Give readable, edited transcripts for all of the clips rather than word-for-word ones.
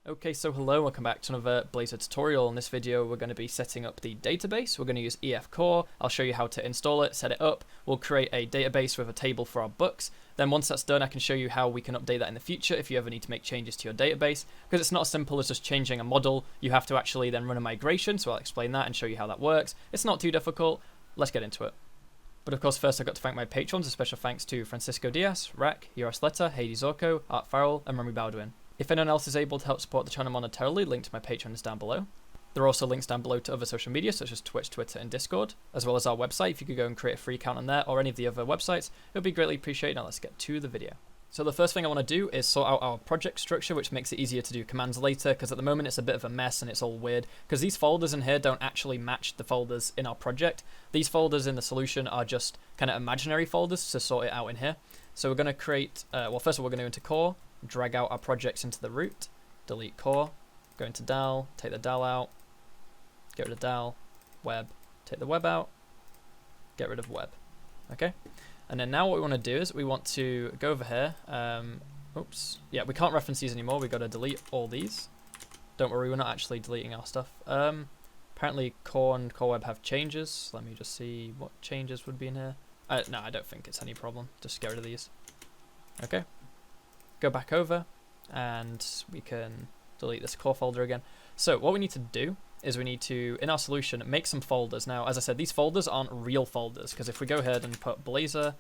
Okay, so hello, welcome back to another Blazor tutorial. In this video, we're going to be setting up the database. We're going to use EF Core. I'll show you how to install it, set it up. We'll create a database with a table for our books. Then once that's done, I can show you how we can update that in the future if you ever need to make changes to your database. Because it's not as simple as just changing a model. You have to actually then run a migration, so I'll explain that and show you how that works. It's not too difficult. Let's get into it. But of course, first I've got to thank my patrons. A special thanks to Francisco Diaz, Rack, Yoros Letta, Hades Orko, Art Farrell, and Remy Baldwin. If anyone else is able to help support the channel monetarily, link to my Patreon is down below. There are also links down below to other social media such as Twitch, Twitter, and Discord, as well as our website. If you could go and create a free account on there or any of the other websites, it would be greatly appreciated. Now let's get to the video. So the first thing I want to do is sort out our project structure, which makes it easier to do commands later, because at the moment it's a bit of a mess and it's all weird, because these folders in here don't actually match the folders in our project. These folders in the solution are just kind of imaginary folders to sort it out in here. So we're going to create, well, first of all, we're going to go into core, drag out our projects into the root, delete core, go into DAL, take the DAL out, get rid of DAL, web, take the web out, get rid of web. Okay, and then now what we want to do is we want to go over here. Oops, yeah, we can't reference these anymore. We've got to delete all these. Don't worry, we're not actually deleting our stuff. Apparently core and core web have changes. Let me just see what changes would be in here. No, I don't think it's any problem. Just get rid of these. Okay, go back over and we can delete this core folder again. So what we need to do is we need to, in our solution, make some folders. Now, as I said, these folders aren't real folders, because if we go ahead and put Blazor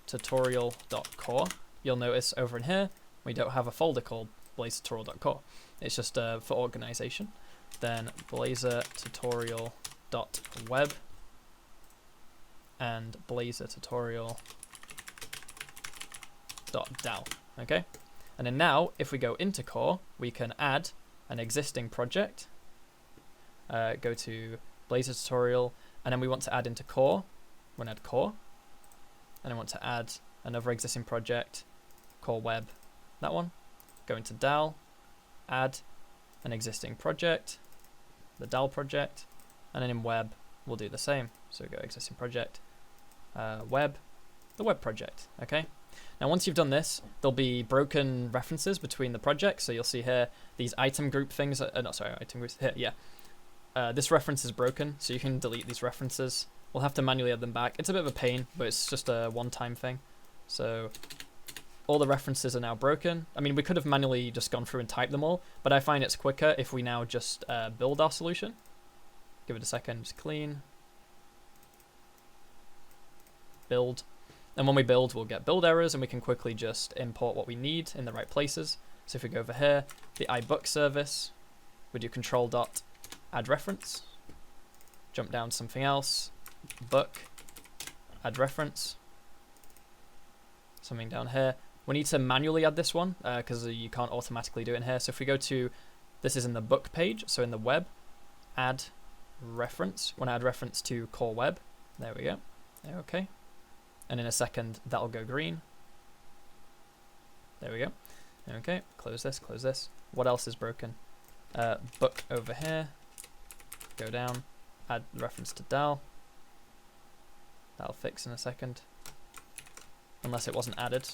tutorial.core, you'll notice over in here, we don't have a folder called Blazor tutorial.core. It's just for organization. Then Blazor tutorial.web and Blazor tutorial.dal. Okay? And then now, if we go into core, we can add an existing project. Go to Blazor tutorial, and then we want to add into core. We're going to add core. And I want to add another existing project, core web, that one. Go into DAL, add an existing project, the DAL project, and then in web, we'll do the same. So go existing project, web, the web project, okay? Now, once you've done this, there'll be broken references between the projects. So you'll see here, these item group things, item groups here, yeah. This reference is broken, so you can delete these references. We'll have to manually add them back. It's a bit of a pain, but it's just a one-time thing. So all the references are now broken. I mean, we could have manually just gone through and typed them all, but I find it's quicker if we now just build our solution. Give it a second, just clean. Build. And when we build, we'll get build errors, and we can quickly just import what we need in the right places. So if we go over here, the iBook service, we do control dot add reference, jump down to something else, book, add reference, something down here. We need to manually add this one because you can't automatically do it in here. So if we go to, this is in the book page, so in the web, add reference, want to add reference to core web, there we go, okay. And in a second, that'll go green. There we go. Okay, close this, close this. What else is broken? Book over here. Go down, add the reference to DAL. That'll fix in a second. Unless it wasn't added.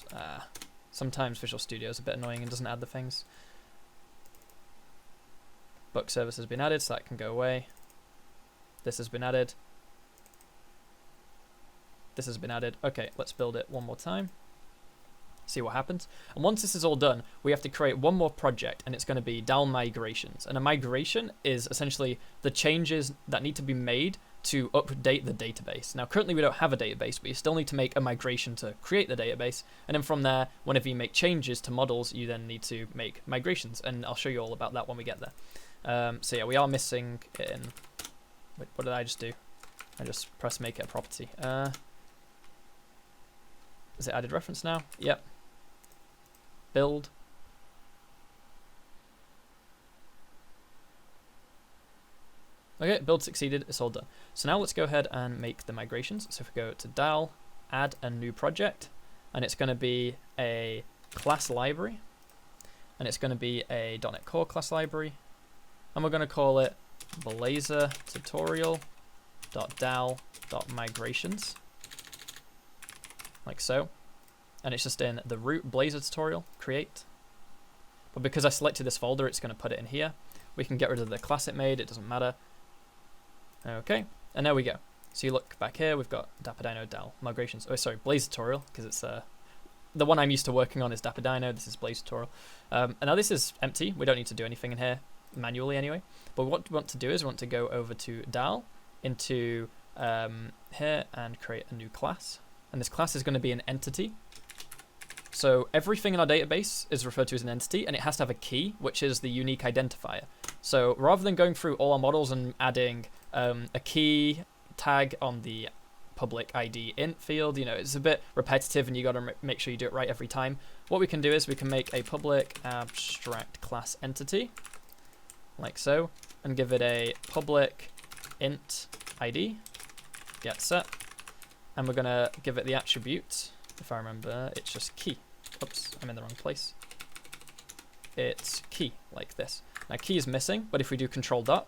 Sometimes Visual Studio is a bit annoying and doesn't add the things. Book service has been added, so that can go away. This has been added. This has been added. Okay, let's build it one more time. See what happens. And once this is all done, we have to create one more project, and it's going to be DAL migrations. And a migration is essentially the changes that need to be made to update the database. Now, currently we don't have a database, but you still need to make a migration to create the database. And then from there, whenever you make changes to models, you then need to make migrations. And I'll show you all about that when we get there. So yeah, we are missing it in... Wait, what did I just do? I just press make it a property. Is it added reference now? Yep. Build. Okay, build succeeded, it's all done. So now let's go ahead and make the migrations. So if we go to DAL, add a new project, and it's going to be a class library, and it's going to be a .NET Core class library, and we're going to call it Blazor tutorial.dal.migrations. Like so, and it's just in the root Blazor tutorial create. but because I selected this folder, it's going to put it in here. We can get rid of the class it made, it doesn't matter. Okay, and there we go. So you look back here, we've got DapperDino DAL migrations. Oh, sorry, Blazor tutorial, because it's the one I'm used to working on is DapperDino. This is Blazor tutorial. And now this is empty. We don't need to do anything in here manually anyway. But what we want to do is we want to go over to DAL into here and create a new class. And this class is going to be an entity. So everything in our database is referred to as an entity, and it has to have a key, which is the unique identifier. So rather than going through all our models and adding a key tag on the public ID int field, you know, it's a bit repetitive and you got to make sure you do it right every time. What we can do is we can make a public abstract class entity, like so, and give it a public int ID, get set, and we're going to give it the attribute, if I remember, it's just key. Oops, I'm in the wrong place. It's key, like this. Now key is missing, but if we do control dot,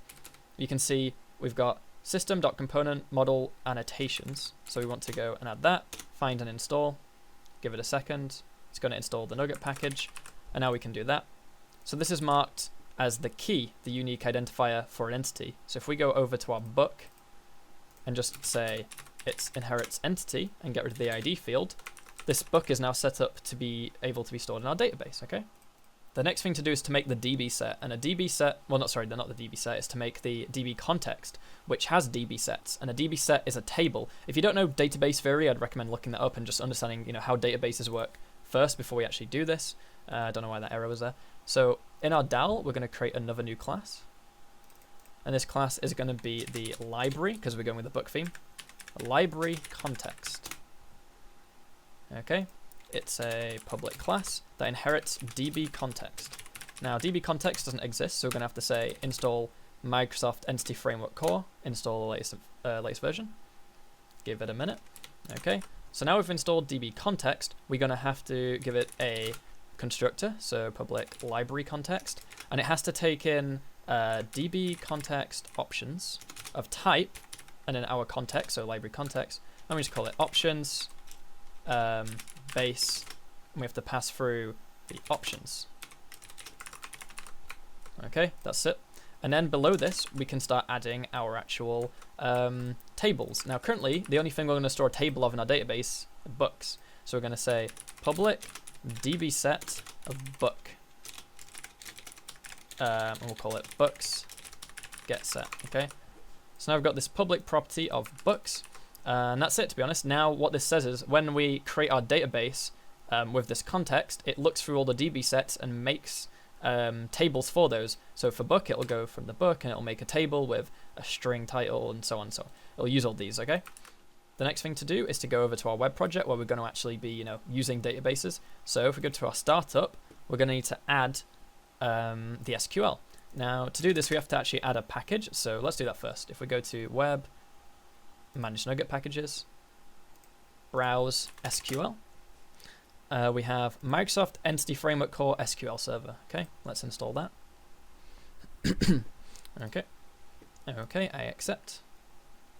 you can see we've got system.component model annotations. So we want to go and add that, find and install, give it a second. It's going to install the Nugget package, and now we can do that. So this is marked as the key, the unique identifier for an entity. So if we go over to our book and just say it's inherits entity and get rid of the ID field, this book is now set up to be able to be stored in our database, okay? The next thing to do is to make the DB set, and a DB set, well, not the DB set, is to make the DB context, which has DB sets, and a DB set is a table. If you don't know database theory, I'd recommend looking that up and just understanding, you know, how databases work first before we actually do this. I don't know why that error was there. So in our DAL, we're going to create another new class, and this class is going to be the library, because we're going with the book theme, library context. Okay. It's a public class that inherits DB context. Now DB context doesn't exist, so we're going to have to say install Microsoft Entity Framework Core, install the latest version. Give it a minute. Okay, so now we've installed DB context, we're going to have to give it a constructor, so public library context, and it has to take in DB context options of type, and then our context, so library context, and we just call it options. Base, and we have to pass through the options. Okay, that's it. And then below this, we can start adding our actual tables. Now, currently, the only thing we're going to store a table of in our database are books. So we're going to say public DB set of book. And we'll call it books get set. Okay. So now we've got this public property of books. And that's it, to be honest. Now what this says is when we create our database with this context, it looks through all the DB sets and makes tables for those. So for book, it'll go from the book and it'll make a table with a string title and so on. So it'll use all these, okay? The next thing to do is to go over to our web project where we're going to actually be, you know, using databases. So if we go to our startup, we're going to need to add the SQL. Now to do this, we have to actually add a package. So let's do that first. If we go to web, manage Nugget packages, browse SQL. We have Microsoft Entity Framework Core SQL Server. Okay, let's install that. Okay, I accept.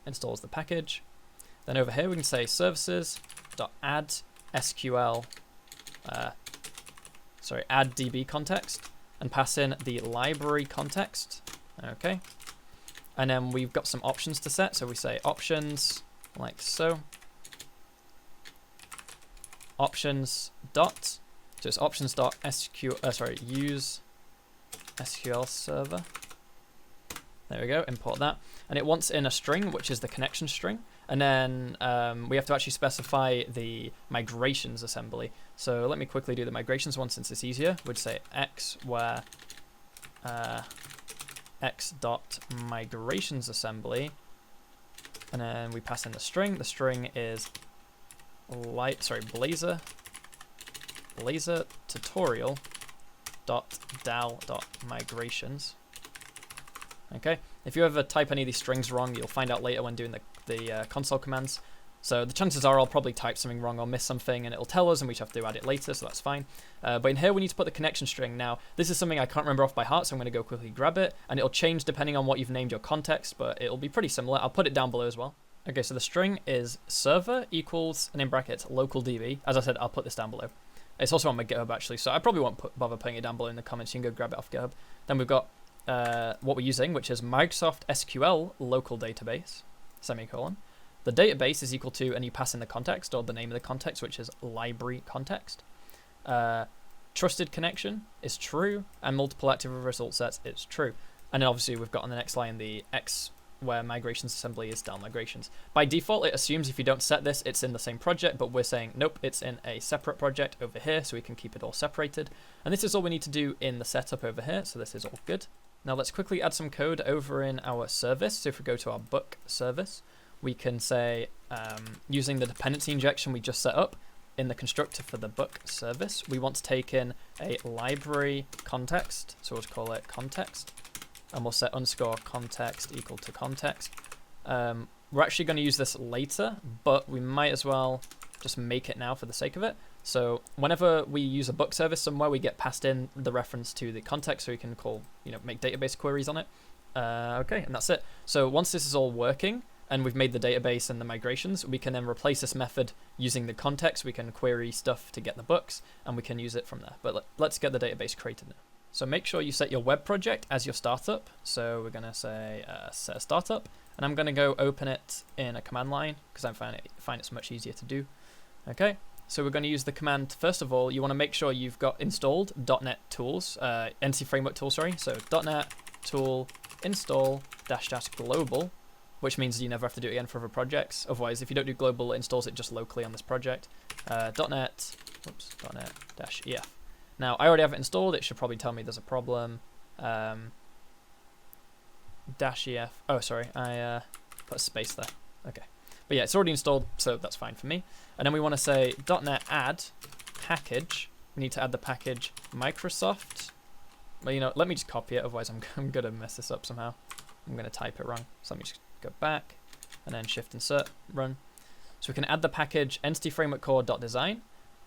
Installs the package. Then over here we can say services.add SQL, add DB context, and pass in the library context. Okay. And then we've got some options to set. So we say options, like so. Options dot, so it's options dot use SQL server. There we go, import that. And it wants in a string, which is the connection string. And then we have to actually specify the migrations assembly. So let me quickly do the migrations one since it's easier. We'd say x where x dot migrations assembly, and then we pass in the string. The string is Blazor tutorial dot dal dot migrations. Okay, if you ever type any of these strings wrong, you'll find out later when doing the console commands. So the chances are I'll probably type something wrong or miss something and it'll tell us and we just have to add it later, so that's fine. But in here we need to put the connection string. Now this is something I can't remember off by heart, so I'm going to go quickly grab it, and it'll change depending on what you've named your context, but it'll be pretty similar. I'll put it down below as well. Okay, so the string is server equals, and in brackets, local DB. As I said, I'll put this down below. It's also on my GitHub actually, so I probably won't bother putting it down below in the comments. You can go grab it off GitHub. Then we've got what we're using, which is Microsoft SQL local database, semicolon. The database is equal to, and you pass in the context or the name of the context, which is library context. Trusted connection is true, and multiple active result sets is true. And then obviously we've got on the next line the X where migrations assembly is down migrations. By default, it assumes if you don't set this, it's in the same project, but we're saying, nope, it's in a separate project over here, so we can keep it all separated. And this is all we need to do in the setup over here, so this is all good. Now let's quickly add some code over in our service. So if we go to our book service, we can say, using the dependency injection we just set up in the constructor for the book service, we want to take in a library context, so we'll call it context. And we'll set underscore context equal to context. We're actually going to use this later, but we might as well just make it now for the sake of it. So whenever we use a book service somewhere, we get passed in the reference to the context, so we can call, make database queries on it. Okay, and that's it. So once this is all working, and we've made the database and the migrations, we can then replace this method using the context. We can query stuff to get the books, and we can use it from there. But let's get the database created now. So make sure you set your web project as your startup. So we're going to say set a startup, and I'm going to go open it in a command line because I find it's much easier to do. Okay, so we're going to use the command. First of all, you want to make sure you've got installed .NET tools, Entity Framework tool, sorry. So .NET tool install -- global, which means you never have to do it again for other projects. Otherwise, if you don't do global, it installs it just locally on this project. .NET -ef. Now, I already have it installed. It should probably tell me there's a problem. -ef. Oh, sorry. I put a space there. Okay. But yeah, it's already installed, so that's fine for me. And then we want to say .NET add package. We need to add the package Microsoft. Well, let me just copy it. Otherwise, I'm going to mess this up somehow. I'm going to type it wrong. So let me just go back and then shift insert, run. So we can add the package entity framework core.design.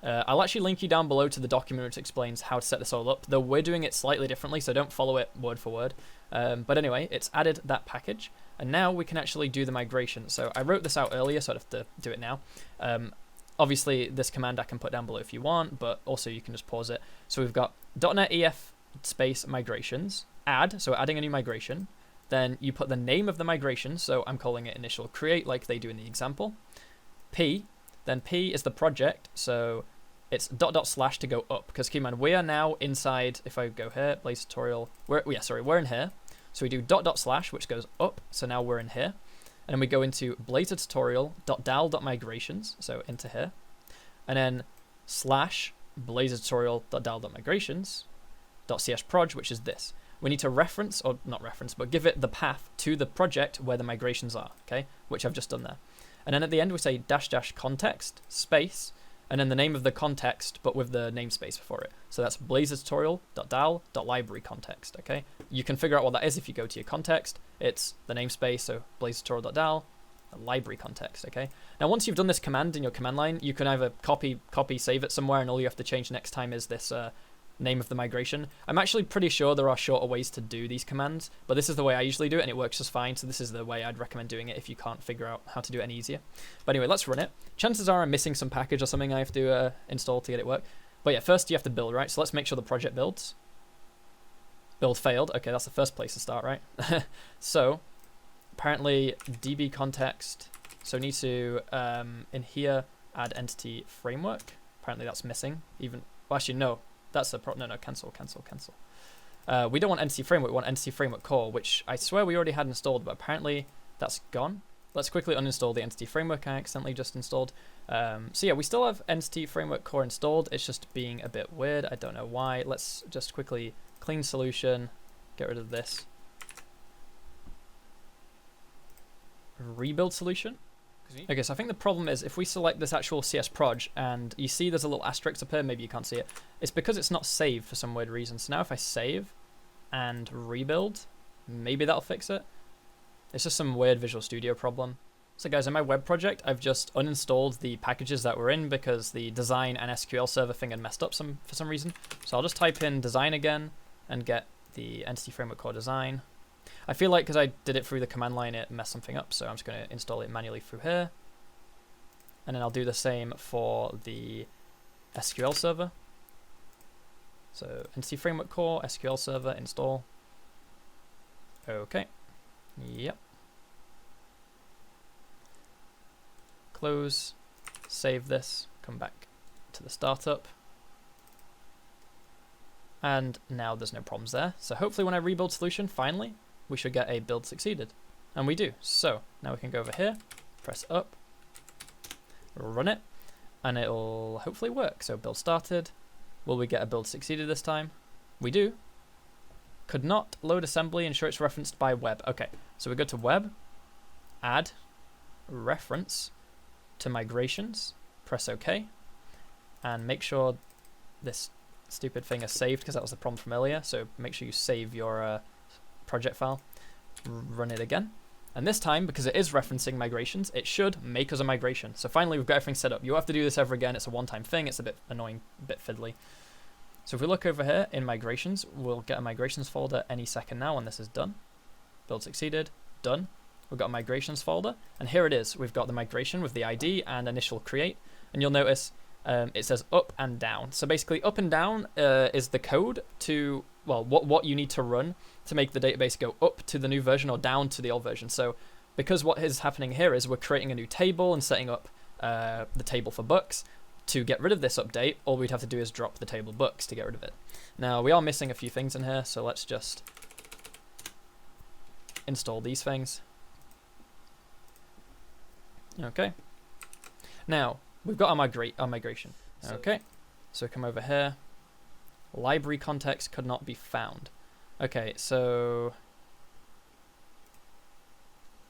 I'll actually link you down below to the document which explains how to set this all up, though we're doing it slightly differently, so don't follow it word for word. But anyway, it's added that package, and now we can actually do the migration. So I wrote this out earlier, so I'd have to do it now. Obviously, this command I can put down below if you want, but also you can just pause it. So we've got .NET EF space migrations, add, so adding a new migration. Then you put the name of the migration, so I'm calling it initial create like they do in the example. P, then P is the project, so it's .. to go up, because keep in mind, we are now inside, if I go here, Blazor tutorial, we're in here. So we do .. which goes up, so now we're in here. And then we go into Blazor tutorial.dal.migrations, so into here. And then / Blazor tutorial.dal.migrations.csproj, which is this. We need to reference, or not reference, but give it the path to the project where the migrations are, okay? Which I've just done there. And then at the end we say -- context space, and then the name of the context, but with the namespace before it. So that's Blazor tutorial.dal.library context, okay? You can figure out what that is if you go to your context. It's the namespace, so Blazor tutorial.dal, library context, okay? Now once you've done this command in your command line, you can either copy, save it somewhere, and all you have to change next time is this name of the migration. I'm actually pretty sure there are shorter ways to do these commands, but this is the way I usually do it, and it works just fine, so this is the way I'd recommend doing it if you can't figure out how to do it any easier. But anyway, let's run it. Chances are I'm missing some package or something I have to install to get it work. But yeah, first you have to build, right? So let's make sure the project builds. Build failed. Okay, that's the first place to start, right? So apparently db context, so we need to in here add entity framework. Apparently that's missing. Well, actually no, that's the problem. No, cancel. We don't want entity framework, we want entity framework core, which I swear we already had installed, but apparently that's gone. Let's quickly uninstall the entity framework I accidentally just installed. So yeah, we still have entity framework core installed. It's just being a bit weird. I don't know why. Let's just quickly clean solution, get rid of this. Rebuild solution. Okay, so I think the problem is if we select this actual csproj and you see there's a little asterisk up here, maybe you can't see it. It's because it's not saved for some weird reason. So now if I save and rebuild, maybe that'll fix it. It's just some weird Visual Studio problem. So guys, in my web project, I've just uninstalled the packages that were in because the design and SQL server thing had messed up for some reason. So I'll just type in design again and get the entity framework core design. I feel like because I did it through the command line, it messed something up, so I'm just going to install it manually through here. And then I'll do the same for the SQL server. So Entity Framework Core, SQL Server, install. Okay. Yep. Close, save this, come back to the startup. And now there's no problems there. So hopefully when I rebuild solution, finally, we should get a build succeeded. And we do. So now we can go over here, press up, run it, and it'll hopefully work. So build started. Will we get a build succeeded this time? We do. Could not load assembly, ensure it's referenced by web. Okay, so we go to web, add, reference to migrations, press OK, and make sure this stupid thing is saved because that was the problem from earlier. So make sure you save your project file, run it again. And this time, because it is referencing migrations, it should make us a migration. So finally, we've got everything set up. You have to do this ever again. It's a one-time thing. It's a bit annoying, a bit fiddly. So if we look over here in migrations, we'll get a migrations folder any second now when this is done. Build succeeded, done. We've got a migrations folder, and here it is. We've got the migration with the ID and initial create, and you'll notice it says up and down. So basically, up and down is the code to, well, what you need to run to make the database go up to the new version or down to the old version. So because what is happening here is we're creating a new table and setting up the table for books. To get rid of this update, all we'd have to do is drop the table books to get rid of it. Now, we are missing a few things in here, so let's just install these things. Okay. Now, we've got our migration. Okay, so come over here. Library context could not be found. Okay, so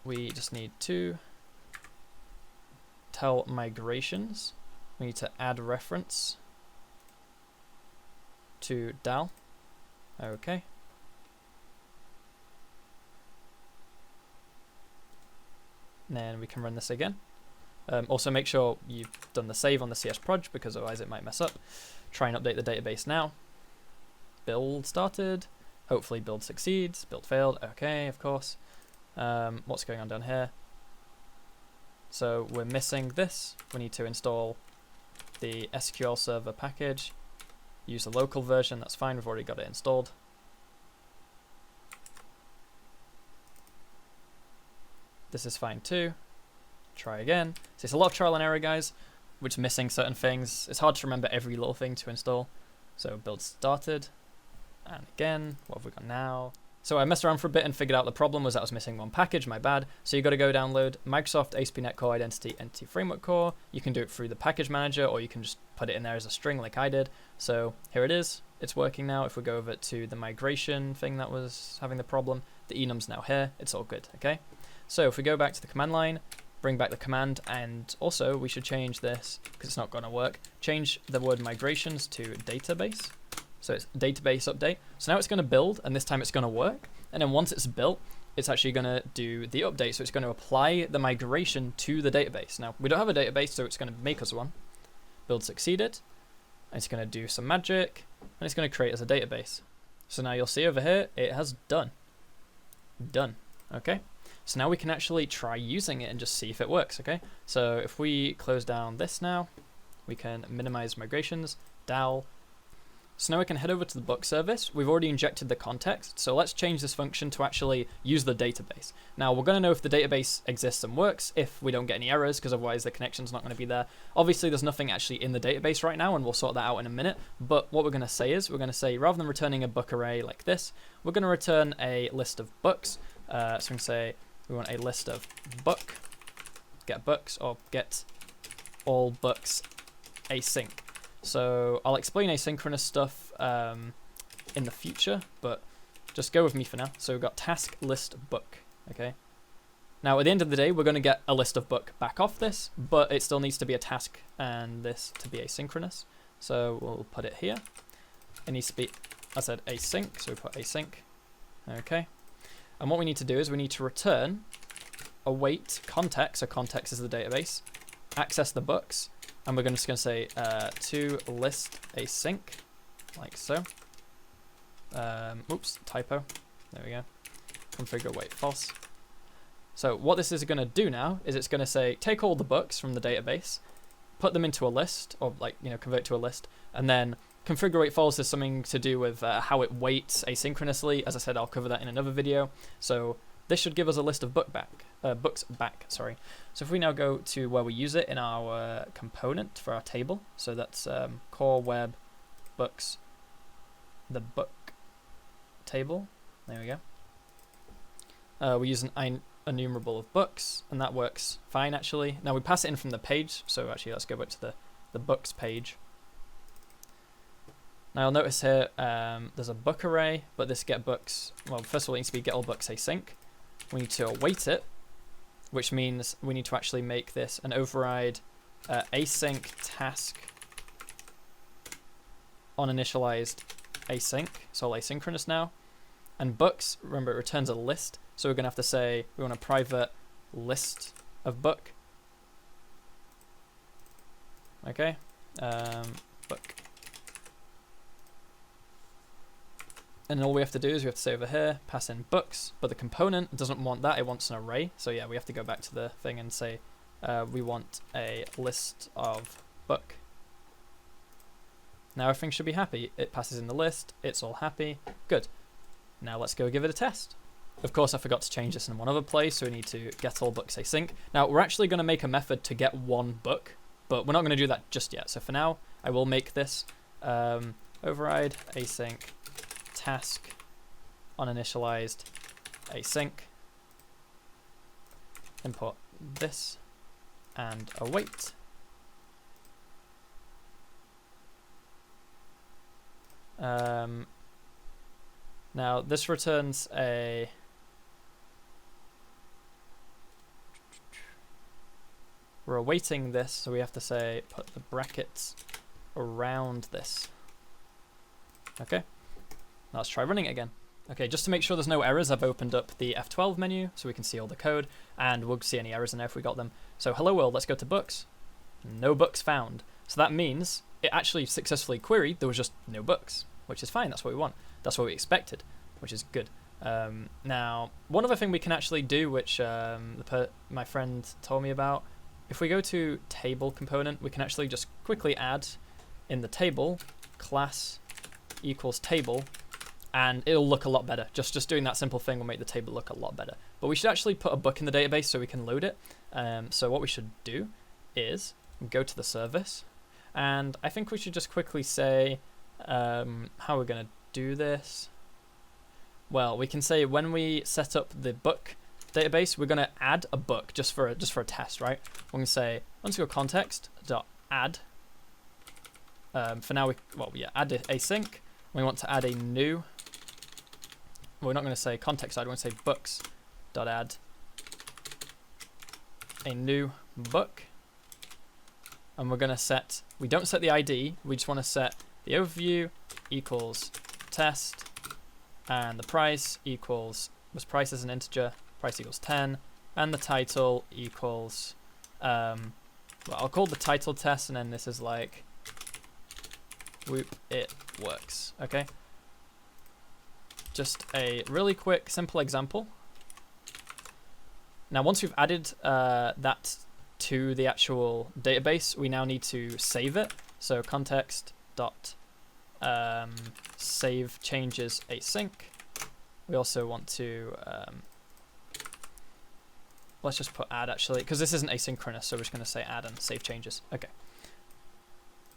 we just need to tell migrations. We need to add reference to DAL. Okay. And then we can run this again. Also make sure you've done the save on the CS proj because otherwise it might mess up. Try and update the database now. Build started. Hopefully build succeeds. Build failed. Okay, of course. What's going on down here? So we're missing this. We need to install the SQL Server package. Use the local version. That's fine. We've already got it installed. This is fine too. Try again. So it's a lot of trial and error, guys. We're just missing certain things. It's hard to remember every little thing to install. So build started. And again, what have we got now? So I messed around for a bit and figured out the problem was that I was missing one package, my bad. So you got to go download Microsoft ASP.NET Core Identity Entity Framework Core. You can do it through the package manager, or you can just put it in there as a string like I did. So here it is. It's working now. If we go over to the migration thing that was having the problem, the enum's now here. It's all good, okay? So if we go back to the command line, bring back the command, and also we should change this, because it's not going to work, change the word migrations to database. So it's database update. So now it's going to build, and this time it's going to work. And then once it's built, it's actually going to do the update. So it's going to apply the migration to the database. Now, we don't have a database, so it's going to make us one. Build succeeded. And it's going to do some magic, and it's going to create us a database. So now you'll see over here, it has done. Done. Okay. So now we can actually try using it and just see if it works, okay? So if we close down this now, we can minimize migrations, DAL. So now we can head over to the book service. We've already injected the context, so let's change this function to actually use the database. Now we're going to know if the database exists and works if we don't get any errors, because otherwise the connection's not going to be there. Obviously there's nothing actually in the database right now, and we'll sort that out in a minute, but what we're going to say is, we're going to say rather than returning a book array like this, we're going to return a list of books. So we can say we want a list of book, get books, or get all books async. So I'll explain asynchronous stuff in the future, but just go with me for now. So we've got task list book, okay? Now at the end of the day, we're going to get a list of book back off this, but it still needs to be a task and this to be asynchronous. So we'll put it here. It needs to be, I said async, so we put async, okay? And what we need to do is we need to return await context, so context is the database, access the books, and we're just going to say to list async, like so. Oops, typo. There we go. Configure await false. So what this is going to do now is it's going to say take all the books from the database, put them into a list, or like, you know, convert to a list, and then configure wait false is something to do with how it waits asynchronously. As I said, I'll cover that in another video. So this should give us a list of books back. Sorry. So if we now go to where we use it in our component for our table, so that's core web books, the book table. There we go. We use an enumerable of books, and that works fine actually. Now we pass it in from the page, so actually let's go back to the books page. Now you'll notice here there's a book array, but this get books, well, first of all it needs to be get all books async. We need to await it, which means we need to actually make this an override async task on initialized async, so all asynchronous now. And books, remember it returns a list, so we're going to have to say we want a private list of book. Okay, book. And all we have to do is we have to say over here, pass in books, but the component doesn't want that, it wants an array. So yeah, we have to go back to the thing and say we want a list of book. Now everything should be happy. It passes in the list, it's all happy, good. Now let's go give it a test. Of course, I forgot to change this in one other place, so we need to get all books async. Now we're actually going to make a method to get one book, but we're not going to do that just yet. So for now, I will make this override async task on initialized async, import this and await. Now this returns a we're awaiting this, so we have to say put the brackets around this. Okay. Now let's try running it again. Okay, just to make sure there's no errors, I've opened up the F12 menu so we can see all the code, and we'll see any errors in there if we got them. So hello world, let's go to books. No books found. So that means it actually successfully queried, there was just no books, which is fine, that's what we want. That's what we expected, which is good. Now, one other thing we can actually do, which my friend told me about, if we go to table component, we can actually just quickly add in the table class equals table, and it'll look a lot better. Just doing that simple thing will make the table look a lot better. But we should actually put a book in the database so we can load it. So what we should do is go to the service, and I think we should just quickly say how we're going to do this. Well, we can say when we set up the book database, we're going to add a book just for a test, right? We're going to say underscore context dot add. For now, add async. We want to add a new. We're not going to say context side. We're going to say books dot add a new book, and we're going to set. We don't set the ID. We just want to set the overview equals test, and the price equals price as an integer. Price equals 10, and the title equals. Well, I'll call the title test, and then this is like. Whoop, it works. Okay. Just a really quick, simple example. Now, once we've added that to the actual database, we now need to save it. So context dot save changes async. We also want to let's just put add actually, because this isn't asynchronous, so we're just going to say add and save changes. Okay.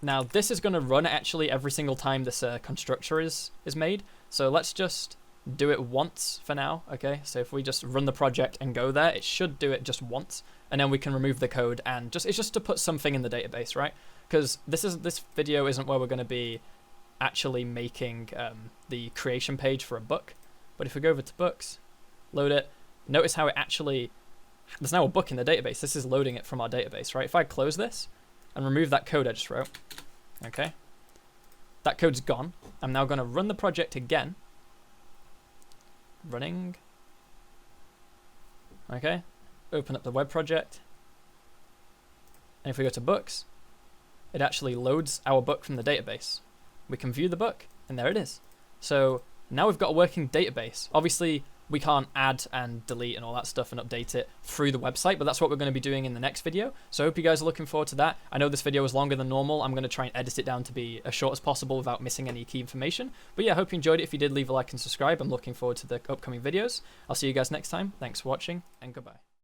Now this is going to run actually every single time this constructor is made. So let's just do it once for now. Okay, so if we just run the project and go there, it should do it just once, and then we can remove the code, and it's just to put something in the database, right? Because this video isn't where we're going to be actually making the creation page for a book. But if we go over to books, load it, notice how it actually there's now a book in the database. This is loading it from our database, right? If I close this and remove that code I just wrote, okay, that code's gone. I'm now going to run the project again. Running. Okay, open up the web project. And if we go to books, it actually loads our book from the database. We can view the book, and there it is. So now we've got a working database. Obviously, we can't add and delete and all that stuff and update it through the website, but that's what we're going to be doing in the next video. So I hope you guys are looking forward to that. I know this video was longer than normal. I'm going to try and edit it down to be as short as possible without missing any key information. But yeah, I hope you enjoyed it. If you did, leave a like and subscribe. I'm looking forward to the upcoming videos. I'll see you guys next time. Thanks for watching, and goodbye.